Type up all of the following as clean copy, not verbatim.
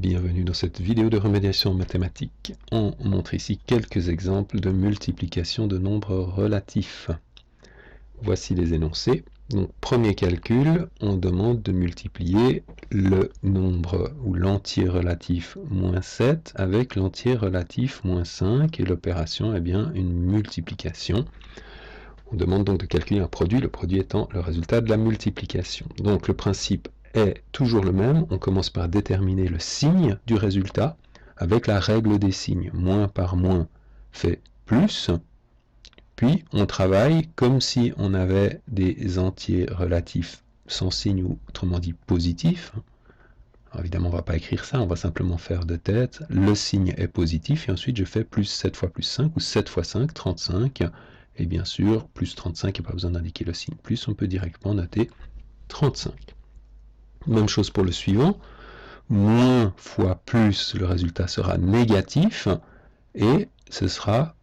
Bienvenue dans cette vidéo de remédiation mathématique. On montre ici quelques exemples de multiplication de nombres relatifs. Voici les énoncés. Donc, premier calcul, on demande de multiplier le nombre ou l'entier relatif moins 7 avec l'entier relatif moins 5 et l'opération est bien une multiplication. On demande donc de calculer un produit, le produit étant le résultat de la multiplication. Donc le principe est toujours le même, on commence par déterminer le signe du résultat avec la règle des signes. Moins par moins fait plus, puis on travaille comme si on avait des entiers relatifs sans signe ou autrement dit positifs. Alors évidemment on ne va pas écrire ça, on va simplement faire de tête, le signe est positif et ensuite je fais plus 7 fois plus 5 ou 7 fois 5, 35. Et bien sûr, plus 35, il n'y a pas besoin d'indiquer le signe plus, on peut directement noter 35. Même chose pour le suivant, moins fois plus, le résultat sera négatif, et ce sera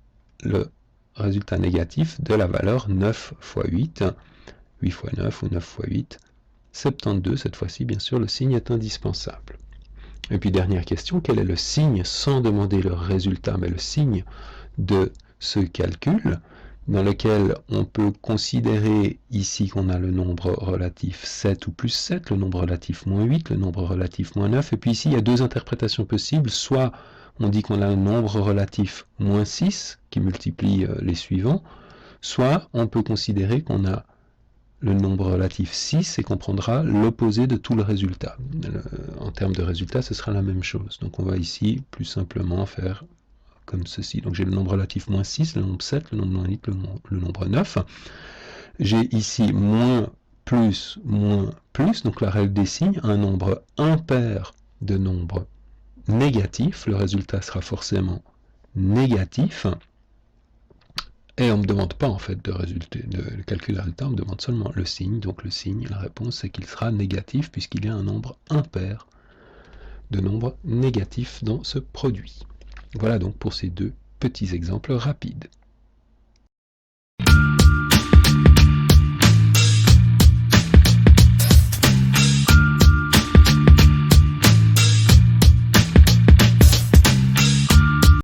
le résultat négatif de la valeur 9 fois 8, 8 fois 9 ou 9 fois 8, 72, cette fois-ci, bien sûr, le signe est indispensable. Et puis dernière question, quel est le signe, sans demander le résultat, mais le signe de ce calcul, dans lequel on peut considérer ici qu'on a le nombre relatif 7 ou plus 7, le nombre relatif moins 8, le nombre relatif moins 9, et puis ici il y a deux interprétations possibles, soit on dit qu'on a un nombre relatif moins 6, qui multiplie les suivants, soit on peut considérer qu'on a le nombre relatif 6 et qu'on prendra l'opposé de tout le résultat. En termes de résultat, ce sera la même chose. Donc on va ici plus simplement faire comme ceci. Donc j'ai le nombre relatif moins 6, le nombre 7, le nombre moins 8, le nombre 9. J'ai ici moins, plus, donc la règle des signes, un nombre impair de nombres négatifs, le résultat sera forcément négatif. Et on ne me demande pas en fait de calculer le résultat, on me demande seulement le signe. Donc le signe, la réponse c'est qu'il sera négatif puisqu'il y a un nombre impair de nombres négatifs dans ce produit. Voilà donc pour ces deux petits exemples rapides.